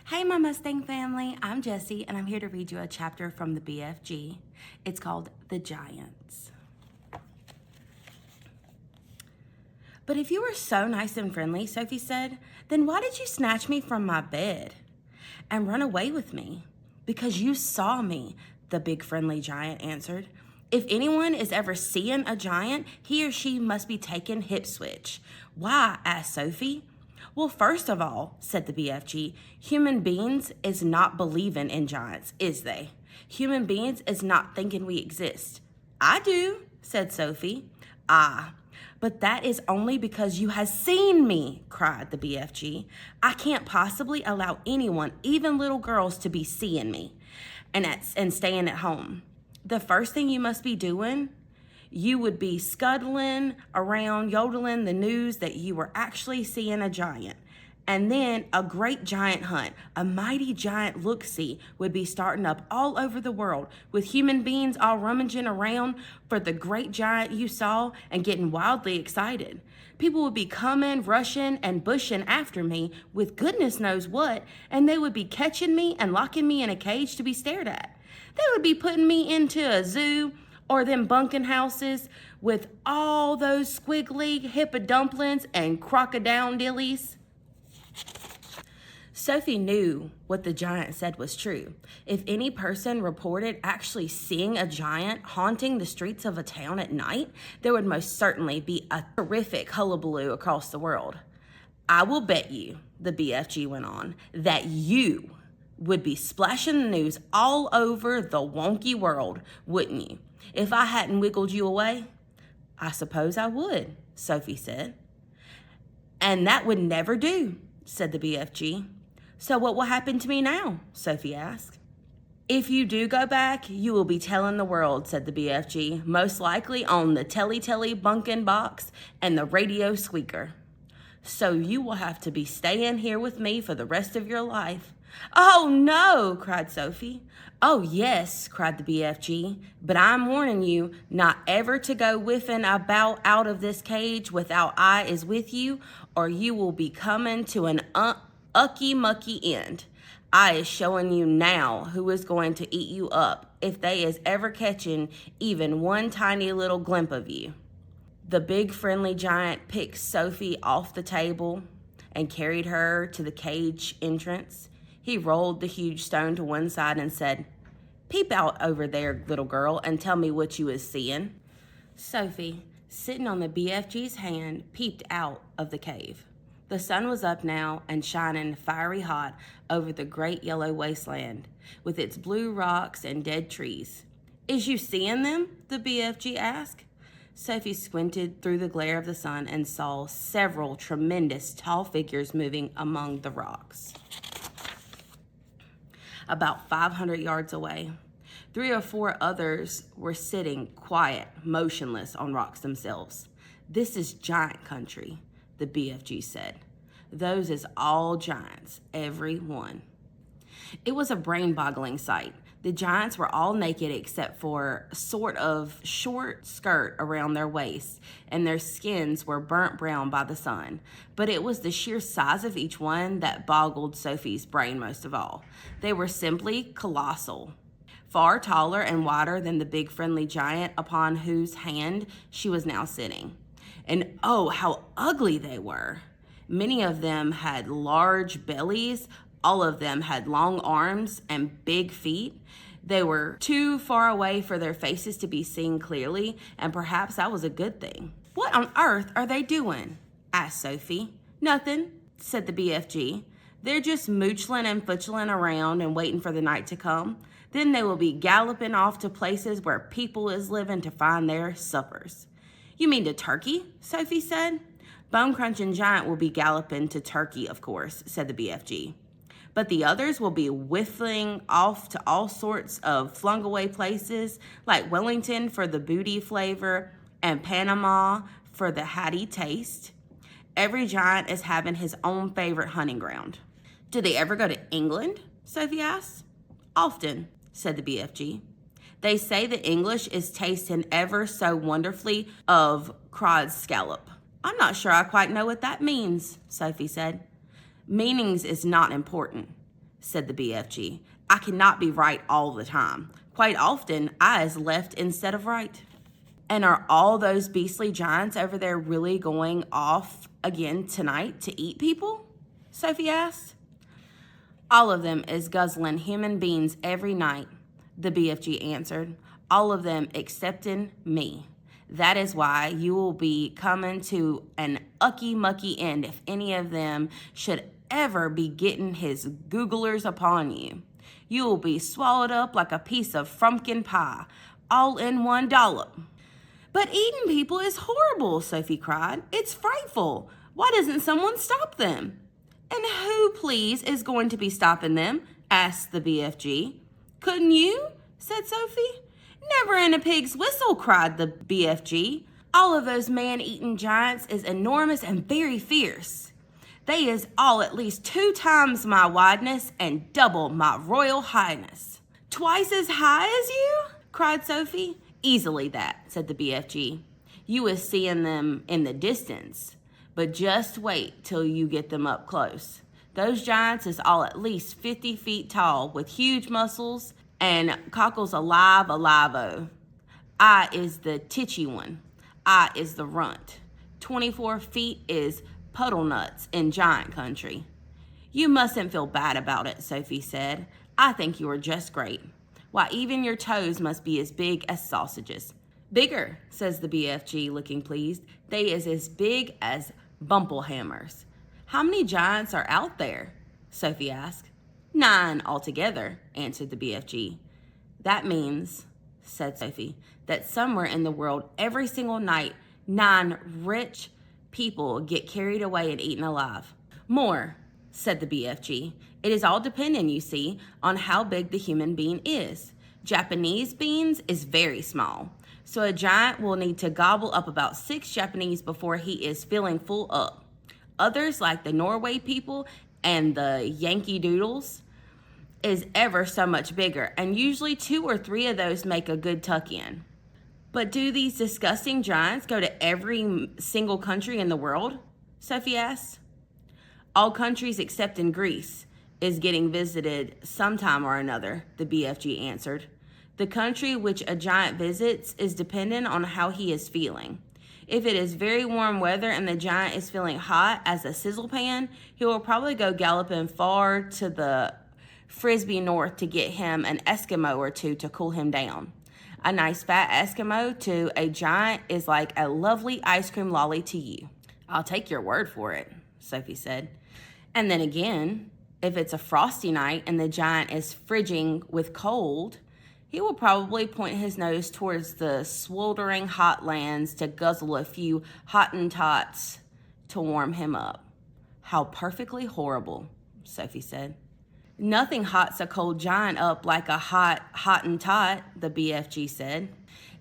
Hey, my Mustang family, I'm Jessie, and I'm here to read you a chapter from the BFG. It's called The Giants. But if you were so nice and friendly, Sophie said, then why did you snatch me from my bed and run away with me? Because you saw me, the big friendly giant answered. If anyone is ever seeing a giant, he or she must be taking hip switch. Why? Asked Sophie. Well, first of all, said the BFG, human beings is not believing in giants, is they? Human beings is not thinking we exist. I do, said Sophie. Ah, but that is only because you has seen me, cried the BFG. I can't possibly allow anyone, even little girls, to be seeing me and staying at home. The first thing you must be doing, you would be scuttling around, yodeling the news that you were actually seeing a giant. And then a great giant hunt, a mighty giant look-see would be starting up all over the world with human beings all rummaging around for the great giant you saw and getting wildly excited. People would be coming, rushing, and bushing after me with goodness knows what, and they would be catching me and locking me in a cage to be stared at. They would be putting me into a zoo or them bunking houses with all those squiggly hippodumplings and crocodile-dillies. Sophie knew what the giant said was true. If any person reported actually seeing a giant haunting the streets of a town at night, there would most certainly be a terrific hullabaloo across the world. I will bet you, the BFG went on, that you would be splashing the news all over the wonky world, wouldn't you? If I hadn't wiggled you away? I suppose I would, Sophie said. And that would never do, said the BFG. So what will happen to me now? Sophie asked. If you do go back, you will be telling the world, said the BFG, most likely on the telly bunkin' box and the radio squeaker. So you will have to be staying here with me for the rest of your life. Oh, no, cried Sophie. Oh, yes, cried the BFG, but I'm warning you not ever to go whiffing about out of this cage without I is with you, or you will be coming to an ucky-mucky end. I is showing you now who is going to eat you up if they is ever catching even one tiny little glimpse of you. The big friendly giant picked Sophie off the table and carried her to the cage entrance. He rolled the huge stone to one side and said, Peep out over there, little girl, and tell me what you is seeing. Sophie, sitting on the BFG's hand, peeped out of the cave. The sun was up now and shining fiery hot over the great yellow wasteland with its blue rocks and dead trees. Is you seeing them? The BFG asked. Sophie squinted through the glare of the sun and saw several tremendous tall figures moving among the rocks. About 500 yards away, 3 or 4 others were sitting quiet, motionless on rocks themselves. This is giant country, the BFG said. Those is all giants, every one. It was a brain-boggling sight. The giants were all naked except for a sort of short skirt around their waists, and their skins were burnt brown by the sun. But it was the sheer size of each one that boggled Sophie's brain most of all. They were simply colossal, far taller and wider than the big friendly giant upon whose hand she was now sitting. And oh, how ugly they were! Many of them had large bellies. All of them had long arms and big feet. They were too far away for their faces to be seen clearly, and perhaps that was a good thing. What on earth are they doing? Asked Sophie. Nothing, said the BFG. They're just moochling and futchling around and waiting for the night to come. Then they will be galloping off to places where people is living to find their suppers. You mean to Turkey? Sophie said. Bone-crunching giant will be galloping to Turkey, of course, said the BFG. But the others will be whiffling off to all sorts of flung-away places like Wellington for the booty flavor and Panama for the hatty taste. Every giant is having his own favorite hunting ground. Do they ever go to England? Sophie asked. Often, said the BFG. They say the English is tasting ever so wonderfully of cod scallop. I'm not sure I quite know what that means, Sophie said. Meanings is not important. said the BFG. I cannot be right all the time. Quite often, I is left instead of right. And are all those beastly giants over there really going off again tonight to eat people? Sophie asked. All of them is guzzling human beings every night, the BFG answered. All of them excepting me. That is why you will be coming to an ucky-mucky end if any of them should ever be getting his googlers upon you. You will be swallowed up like a piece of frumpkin pie, all in one dollop. But eating people is horrible, Sophie cried. It's frightful. Why doesn't someone stop them? And who, please, is going to be stopping them? Asked the BFG. Couldn't you? Said Sophie. Never in a pig's whistle, cried the BFG. All of those man-eating giants is enormous and very fierce. They is all at least 2 times my wideness and double my royal highness. Twice as high as you? Cried Sophie. Easily that, said the BFG. You is seeing them in the distance, but just wait till you get them up close. Those giants is all at least 50 feet tall with huge muscles and cockles alive-o. I is the titchy one. I is the runt. 24 feet is puddle nuts in giant country. You mustn't feel bad about it, Sophie said. I think you are just great. Why, even your toes must be as big as sausages. Bigger, says the BFG, looking pleased. They is as big as bumplehammers. How many giants are out there? Sophie asked. 9 altogether, answered the BFG. That means, said Sophie, that somewhere in the world every single night 9 rich people get carried away and eaten alive. More, said the BFG. It is all dependent, you see, on how big the human being is. Japanese beings is very small, so a giant will need to gobble up about 6 Japanese before he is feeling full up. Others, like the Norway people and the Yankee Doodles, is ever so much bigger, and usually 2 or 3 of those make a good tuck-in. But do these disgusting giants go to every single country in the world? Sophie asked. All countries except in Greece is getting visited sometime or another, the BFG answered. The country which a giant visits is dependent on how he is feeling. If it is very warm weather and the giant is feeling hot as a sizzle pan, he will probably go galloping far to the Frisbee North to get him an Eskimo or 2 to cool him down. A nice fat Eskimo to a giant is like a lovely ice cream lolly to you. I'll take your word for it, Sophie said. And then again, if it's a frosty night and the giant is fridging with cold, he will probably point his nose towards the sweltering hot lands to guzzle a few Hottentots to warm him up. How perfectly horrible, Sophie said. Nothing hots a cold giant up like a hot Hottentot, the BFG said.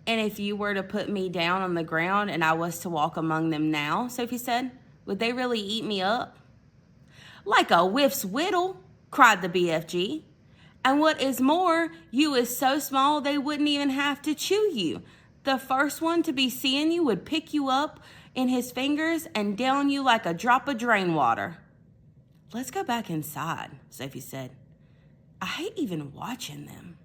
And if you were to put me down on the ground and I was to walk among them now, Sophie said, would they really eat me up? Like a whiff's whittle, cried the BFG. And what is more, you is so small they wouldn't even have to chew you. The first one to be seeing you would pick you up in his fingers and down you like a drop of drain water. Let's go back inside, Sophie said. I hate even watching them.